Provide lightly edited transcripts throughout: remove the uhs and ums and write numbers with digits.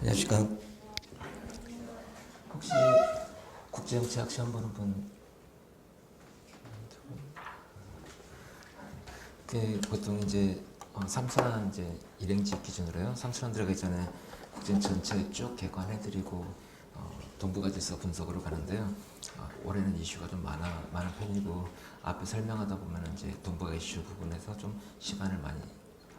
안녕하십니까. 혹시 국제정치학 시험 보는 분, 보통 이제 3차원 이제 일행직 기준으로요. 3차원 들어가기 전에 국제정 전체 쭉 개관해드리고 동부가지서 분석으로 가는데요. 올해는 이슈가 좀 많은 편이고 앞에 설명하다 보면 이제 동부가 이슈 부분에서 좀 시간을 많이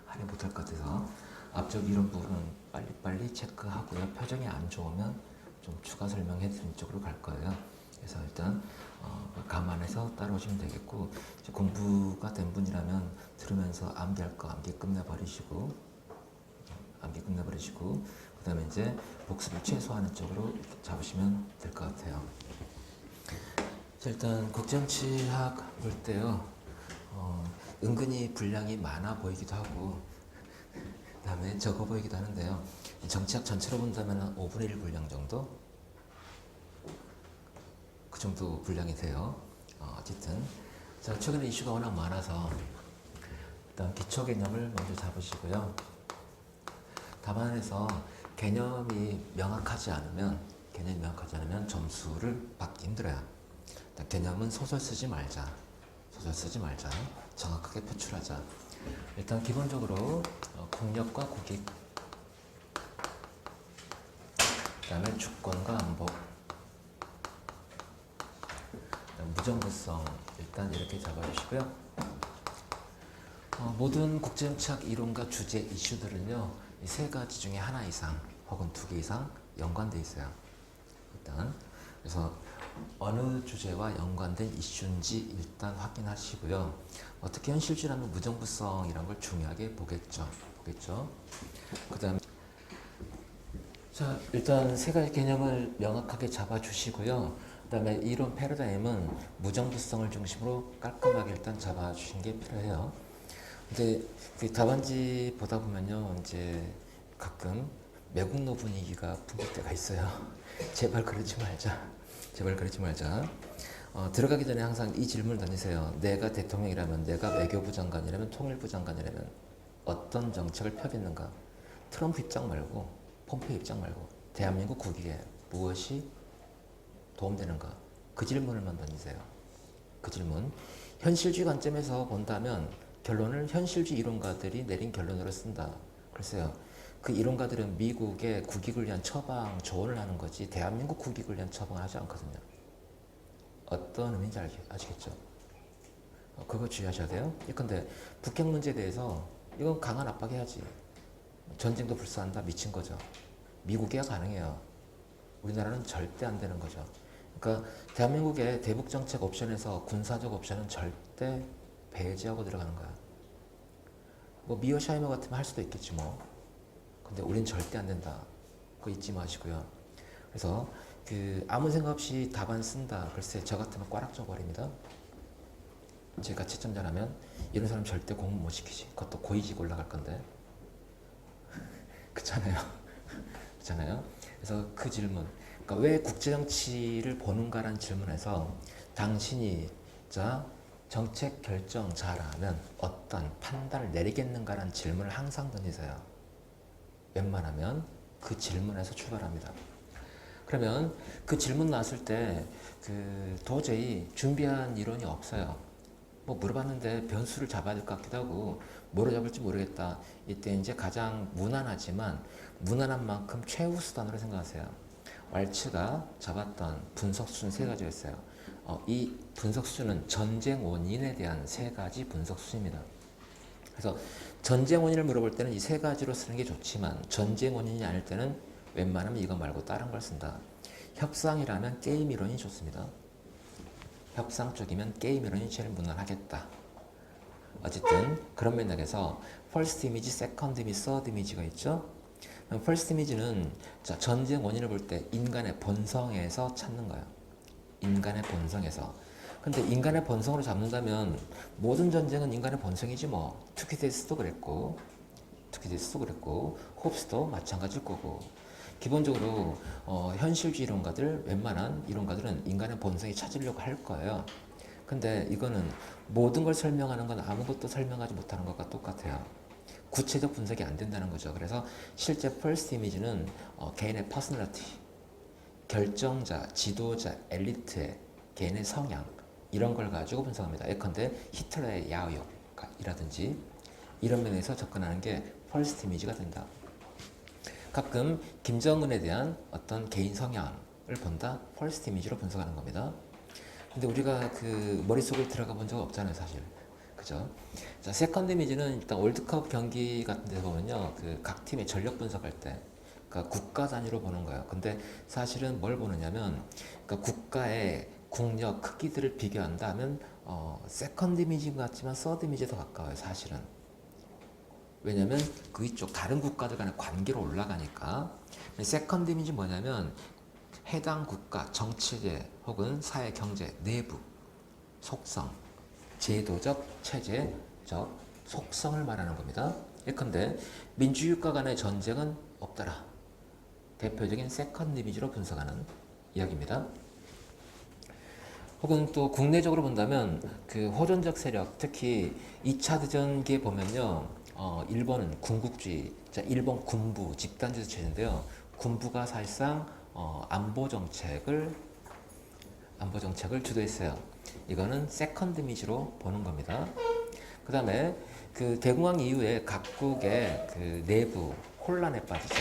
할애 못할 것 같아서 앞쪽 이런 부분 빨리빨리 체크하고요. 표정이 안 좋으면 좀 추가 설명해 드리는 쪽으로 갈 거예요. 그래서 일단 감안해서 따라오시면 되겠고, 공부가 된 분이라면 들으면서 암기할 거 암기 끝내버리시고 그 다음에 이제 복습을 최소화하는 쪽으로 잡으시면 될 것 같아요. 자, 일단 국정치학 볼 때요, 은근히 분량이 많아 보이기도 하고 그 다음에 적어 보이기도 하는데요. 정치학 전체로 본다면 5분의 1 분량 정도? 그 정도 분량이 돼요. 어쨌든 자, 최근에 이슈가 워낙 많아서 일단 기초 개념을 먼저 잡으시고요. 답안에서 개념이 명확하지 않으면 점수를 받기 힘들어요. 일단 개념은 소설 쓰지 말자. 정확하게 표출하자. 일단 기본적으로 국력과 국익, 그 다음에 주권과 안보, 무정부성, 일단 이렇게 잡아주시고요. 모든 국제정치학 이론과 주제 이슈들은요, 이 세 가지 중에 하나 이상 혹은 두 개 이상 연관돼 있어요. 일단 그래서 어느 주제와 연관된 이슈인지 일단 확인하시고요. 특히 현실주의라면 무정부성이란 걸 중요하게 보겠죠. 그 다음에 자, 일단 세 가지 개념을 명확하게 잡아주시고요. 그 다음에 이론 패러다임은 무정부성을 중심으로 깔끔하게 일단 잡아주신 게 필요해요. 근데 그 답안지 보다 보면요, 이제 가끔 매국노 분위기가 풍길 때가 있어요. 제발 그러지 말자. 들어가기 전에 항상 이 질문을 던지세요. 내가 대통령이라면, 내가 외교부 장관이라면, 통일부 장관이라면 어떤 정책을 펴겠는가? 트럼프 입장 말고, 폼페이 입장 말고, 대한민국 국익에 무엇이 도움되는가? 그 질문을만 던지세요. 그 질문. 현실주의 관점에서 본다면 결론을 현실주의 이론가들이 내린 결론으로 쓴다. 글쎄요. 그 이론가들은 미국의 국익을 위한 처방 조언을 하는 거지 대한민국 국익을 위한 처방을 하지 않거든요. 어떤 의미인지 아시겠죠? 그거 주의하셔야 돼요. 근데 북핵 문제에 대해서 이건 강한 압박해야지. 전쟁도 불사한다. 미친 거죠. 미국이야 가능해요. 우리나라는 절대 안 되는 거죠. 그러니까 대한민국의 대북 정책 옵션에서 군사적 옵션은 절대 배제하고 들어가는 거야. 뭐 미어샤이머 같으면 할 수도 있겠지 뭐. 근데 우린 절대 안 된다. 그거 잊지 마시고요. 그래서 아무 생각 없이 답안 쓴다. 글쎄 저 같으면 꽈락 줘버립니다. 제가 채점자라면 이런 사람 절대 공부 못 시키지. 그것도 고위직 올라갈 건데. 그렇잖아요. 그래서 그 질문. 그러니까 왜 국제정치를 보는가라는 질문에서 당신이 정책 결정 잘하면 어떤 판단을 내리겠는가라는 질문을 항상 던지세요. 웬만하면 그 질문에서 출발합니다. 그러면 그 질문 나왔을 때 도저히 준비한 이론이 없어요. 뭐 물어봤는데 변수를 잡아야 될 것 같기도 하고 뭐로 잡을지 모르겠다. 이때 이제 가장 무난하지만 무난한 만큼 최후 수단으로 생각하세요. 왈츠가 잡았던 분석 수준 세 가지가 있어요. 이 분석 수준은 전쟁 원인에 대한 세 가지 분석 수준입니다. 그래서 전쟁 원인을 물어볼 때는 이 세 가지로 쓰는 게 좋지만 전쟁 원인이 아닐 때는 웬만하면 이거 말고 다른 걸 쓴다. 협상이라면 게임 이론이 좋습니다. 협상 쪽이면 게임 이론이 제일 무난하겠다. 어쨌든 그런 맥락에서 first image, second image, third image가 있죠. first image는 전쟁 원인을 볼 때 인간의 본성에서 찾는 거예요. 인간의 본성에서. 근데 인간의 본성으로 잡는다면 모든 전쟁은 인간의 본성이지 뭐. 투키디스도 그랬고 홉스도 마찬가지일 거고. 기본적으로 현실주의 이론가들, 웬만한 이론가들은 인간의 본성이 찾으려고 할 거예요. 근데 이거는 모든 걸 설명하는 건 아무것도 설명하지 못하는 것과 똑같아요. 구체적 분석이 안 된다는 거죠. 그래서 실제 퍼스트 이미지는 개인의 퍼스널리티, 결정자, 지도자, 엘리트의 개인의 성향 이런 걸 가지고 분석합니다. 예컨대 히틀러의 야욕이라든지 이런 면에서 접근하는 게 퍼스트 이미지가 된다. 가끔 김정은에 대한 어떤 개인 성향을 본다. 퍼스트 이미지로 분석하는 겁니다. 근데 우리가 그 머릿속에 들어가 본 적 없잖아요, 사실. 그죠? 자, 세컨드 이미지는 일단 월드컵 경기 같은 데 보면요. 그 각 팀의 전력 분석할 때 그러니까 국가 단위로 보는 거예요. 근데 사실은 뭘 보느냐면 그러니까 국가의 국력 크기들을 비교한다 하면 세컨드 이미지 같지만 서드 이미지에 더 가까워요, 사실은. 왜냐면 그 이쪽 다른 국가들 간의 관계로 올라가니까. 세컨드 이미지 뭐냐면 해당 국가 정치제 혹은 사회 경제 내부 속성, 제도적 체제적 속성을 말하는 겁니다. 예컨대 민주주의국가 간의 전쟁은 없더라. 대표적인 세컨드 이미지로 분석하는 이야기입니다. 혹은 또 국내적으로 본다면 그 호전적 세력, 특히 2차 대전기에 보면요. 일본은 군국주의, 일본 군부 집단주의 체제인데요. 군부가 사실상 안보 정책을 주도했어요. 이거는 세컨드 이미지로 보는 겁니다. 그 다음에 그 대공황 이후에 각국의 그 내부 혼란에 빠지죠.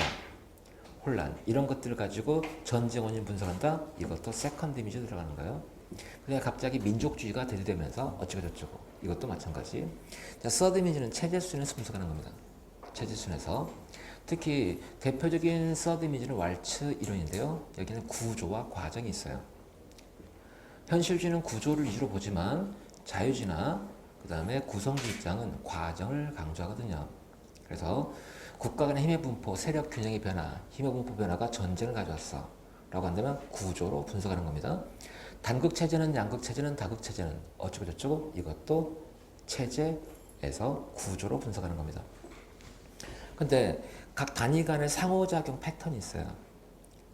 혼란 이런 것들을 가지고 전쟁 원인 분석한다. 이것도 세컨드 이미지로 들어가는 거예요. 그냥 갑자기 민족주의가 대두되면서 어쩌고 저쩌고 이것도 마찬가지. 자, 서드 이미지는 체제순에서 분석하는 겁니다. 체제순에서 특히 대표적인 서드 이미지는 왈츠 이론인데요. 여기는 구조와 과정이 있어요. 현실주의는 구조를 위주로 보지만 자유주의나 그 다음에 구성주의 입장은 과정을 강조하거든요. 그래서 국가 간의 힘의 분포, 세력 균형의 변화, 힘의 분포 변화가 전쟁을 가져왔어 라고 한다면 구조로 분석하는 겁니다. 단극체제는 양극체제는 다극체제는 어쩌고 저쩌고 이것도 체제에서 구조로 분석하는 겁니다. 근데 각 단위 간의 상호작용 패턴이 있어요.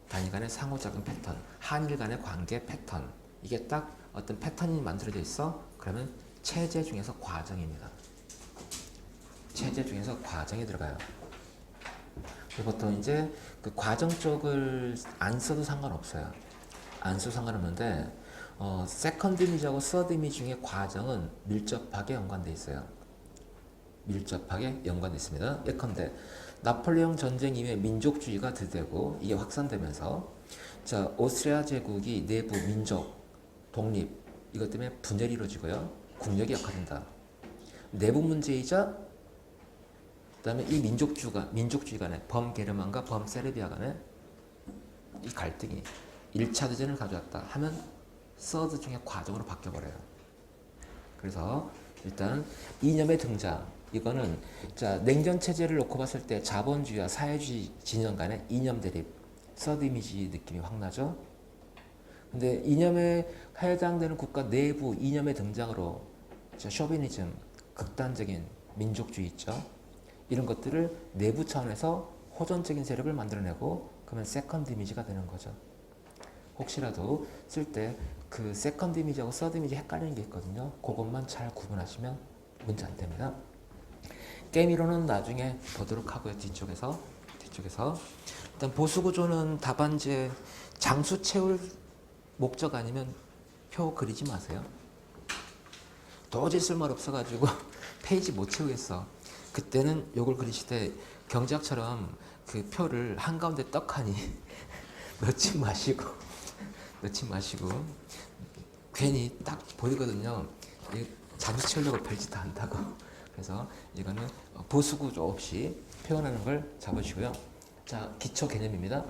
단위 간의 상호작용 패턴, 한일 간의 관계 패턴 이게 딱 어떤 패턴이 만들어져 있어. 그러면 체제 중에서 과정입니다. 체제 중에서 과정이 들어가요. 보통 이제 그 과정 쪽을 안 써도 상관없어요. 안 써도 상관없는데 세컨드 이미지하고 서드 이미지 중에 과정은 밀접하게 연관돼 있어요. 밀접하게 연관돼 있습니다. 예컨대 나폴레옹 전쟁 이후에 민족주의가 드되고 이게 확산되면서 자 오스트리아 제국이 내부 민족 독립 이것 때문에 분열이 이루어지고요. 국력이 약화된다. 내부 문제이자 그다음에 이 민족주의 간의 범게르만과 범세르비아 간의 이 갈등이 1차 대전을 가져왔다 하면 서드 중에 과정으로 바뀌어버려요. 그래서 일단 이념의 등장 이거는 자 냉전 체제를 놓고 봤을 때 자본주의와 사회주의 진영 간의 이념 대립 서드 이미지 느낌이 확 나죠. 근데 이념에 해당되는 국가 내부 이념의 등장으로 쇼비니즘 극단적인 민족주의 있죠. 이런 것들을 내부 차원에서 호전적인 세력을 만들어내고 그러면 세컨드 이미지가 되는 거죠. 혹시라도 쓸 때 그 세컨드 이미지하고 서드 이미지 헷갈리는 게 있거든요. 그것만 잘 구분하시면 문제 안 됩니다. 게임 이론은 나중에 보도록 하고요. 뒤쪽에서 일단 보수 구조는 답안지에 장수 채울 목적 아니면 표 그리지 마세요. 도저히 쓸말 없어가지고 페이지 못 채우겠어. 그때는 요걸 그리시되 경제학처럼 그 표를 한가운데 떡하니 넣지 마시고 괜히 딱 보이거든요. 장수 채우려고 별짓 다 한다고. 그래서 이거는 보수 구조 없이 표현하는 걸 잡으시고요. 자, 기초 개념입니다.